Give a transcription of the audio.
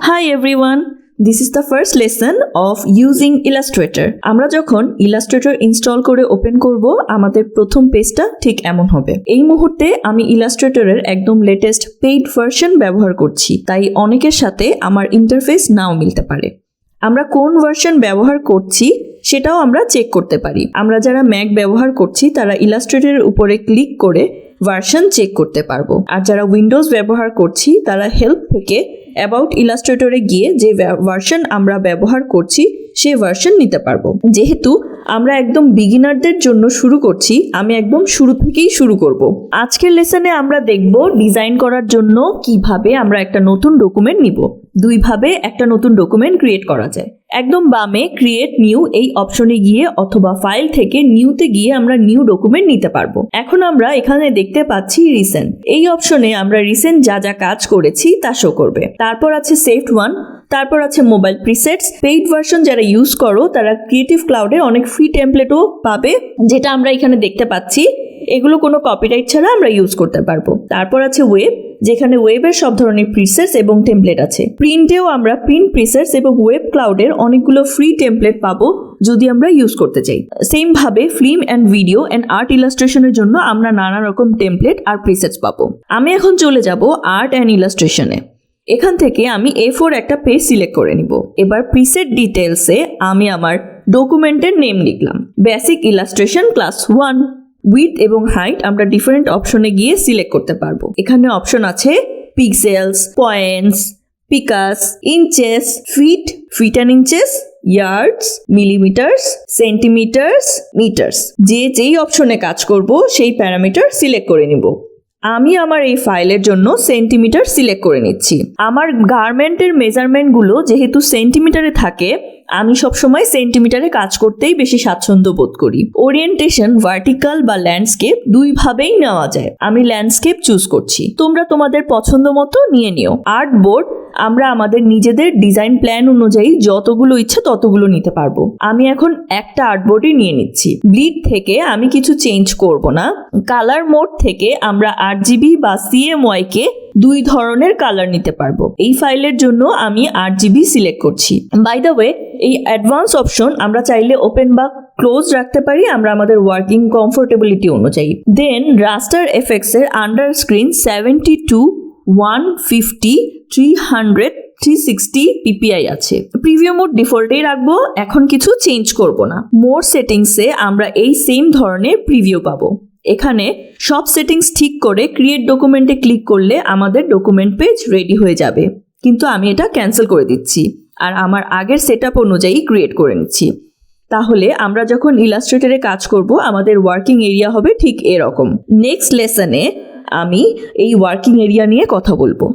Hi everyone, this is the first lesson of using Illustrator. আমরা যখন Illustrator install করে open করব আমাদের প্রথম পেজটা ঠিক এমন হবে। এই মুহূর্তে আমি Illustrator-এর একদম লেটেস্ট পেইড ভার্সন ব্যবহার করছি, তাই অনেকের সাথে আমার ইন্টারফেস নাও মিলতে পারে। আমরা কোন ভার্সন ব্যবহার করছি সেটাও আমরা চেক করতে পারি। আমরা যারা ম্যাক ব্যবহার করছি তারা Illustrator-এর উপরে ক্লিক করে ভার্সন চেক করতে পারবো, আর যারা উইন্ডোজ ব্যবহার করছি তারা হেল্প থেকে অ্যাবাউট ইলাস্ট্রেটরে গিয়ে যে ভার্সন আমরা ব্যবহার করছি সেই ভার্সন নিতে পারবো। যেহেতু আমরা একদম বিগিনারদের জন্য শুরু করছি, আমি একদম শুরু থেকেই শুরু করব। আজকের লেসনে আমরা দেখব ডিজাইন করার জন্য কিভাবে আমরা একটা নতুন ডকুমেন্ট নিব। দুইভাবে একটা নতুন ডকুমেন্ট ক্রিয়েট করা যায়। একদম বামে ক্রিয়েট নিউ এই অপশনে গিয়ে অথবা ফাইল থেকে নিউতে গিয়ে আমরা নিউ ডকুমেন্ট নিতে পারবো। এখন আমরা এখানে দেখতে পাচ্ছি রিসেন্ট। এই অপশনে আমরা রিসেন্ট যা যা কাজ করেছি তা শো করবে। তারপর আছে সেভড ওয়ান, তারপর আছে মোবাইল প্রিসেটস। পেইড ভার্সন যারা ইউজ করো তারা ক্রিয়েটিভ ক্লাউডে অনেক ফ্রি টেমপ্লেটও পাবে, যেটা আমরা এখানে দেখতে পাচ্ছি। এগুলো কোনো কপিরাইট ছাড়া আমরা ইউজ করতে পারবো। তারপর আছে ওয়েব, যেখানে ওয়েবের সব ধরনের প্রিসেটস এবং টেমপ্লেট আছে। প্রিন্টেও আমরা প্রিন্ট প্রিসেটস এবং ওয়েব ক্লাউডের অনেকগুলো ফ্রি টেমপ্লেট পাবো যদি আমরা ইউজ করতে চাই। সেম ভাবে film and video and art ইলাস্ট্রেশনের জন্য আমরা নানা রকম টেমপ্লেট আর প্রিসেটস পাবো। আমি এখন চলে যাব আর্ট অ্যান্ড ইলাস্ট্রেশনে। এখান থেকে আমি A4 একটা পেজ সিলেক্ট করে নিব। এবার প্রিসেট ডিটেলসে আমি আমার ডকুমেন্টের নেম লিখলাম, বেসিক ইলাস্ট্রেশন ক্লাস 1। উইডথ এবং হাইট আমরা ডিফারেন্ট অপশনে গিয়ে সিলেক্ট করতে পারবো। এখানে অপশন আছে pixels, points, picas, inches, feet and inches, yards, millimetres, centimetres, metres. যেই অপশনে কাজ করব সেই প্যারামিটার সিলেক্ট করে নিব। আমি আমার এই ফাইলের জন্য সেন্টিমিটার সিলেক্ট করে নিচ্ছি। আমার গার্মেন্টের মেজারমেন্টগুলো যেহেতু সেন্টিমিটারে থাকে, আমি সবসময় সেন্টিমিটারে কাজ করতেই বেশি স্বাচ্ছন্দ্য বোধ করি। ওরিয়েন্টেশন ভার্টিক্যাল বা ল্যান্ডস্কেপ দুইভাবেই নেওয়া যায়। আমি ল্যান্ডস্কেপ চুজ করছি, তোমরা তোমাদের পছন্দ মতো নিয়ে নিও। আর্ট বোর্ড আমরা আমাদের নিজেদের ডিজাইন প্ল্যান অনুযায়ী যতগুলো ইচ্ছে ততগুলো নিতে পারবো। আমি এখন একটা আর্টবোর্ডই নিয়ে নিচ্ছি। ব্লিড থেকে আমি কিছু চেঞ্জ করব না। কালার মোড থেকে আমরা RGB বা CMY কে দুই ধরনের কালার নিতে পারবো। এই ফাইলের জন্য আমি RGB সিলেক্ট করছি। বাই দ্য ওয়ে, এই অ্যাডভান্স অপশন আমরা চাইলে ওপেন বা ক্লোজ রাখতে পারি আমরা আমাদের ওয়ার্কিং কমফোর্টেবিলিটি অনুযায়ী। দেন রাস্টার এফেক্টস এর আন্ডার স্ক্রিন 72, 150, 300, 360 PPI আছে। প্রিভিউ মোড ডিফল্টেই রাখবো, এখন কিছু চেঞ্জ করব না। মোর সেটিংসে আমরা এই সেম ধরনের প্রিভিউ পাবো। এখানে সব সেটিংস ঠিক করে ক্রিয়েট ডকুমেন্টে ক্লিক করলে আমাদের ডকুমেন্ট পেজ রেডি হয়ে যাবে, কিন্তু আমি এটা ক্যান্সেল করে দিচ্ছি আর আমার আগের সেটআপ অনুযায়ী ক্রিয়েট করে নিচ্ছি। তাহলে আমরা যখন ইলাস্ট্রেটরে কাজ করব আমাদের ওয়ার্কিং এরিয়া হবে ঠিক এরকম। নেক্সট লেসনে আমি এই ওয়ার্কিং এরিয়া নিয়ে কথা বলবো।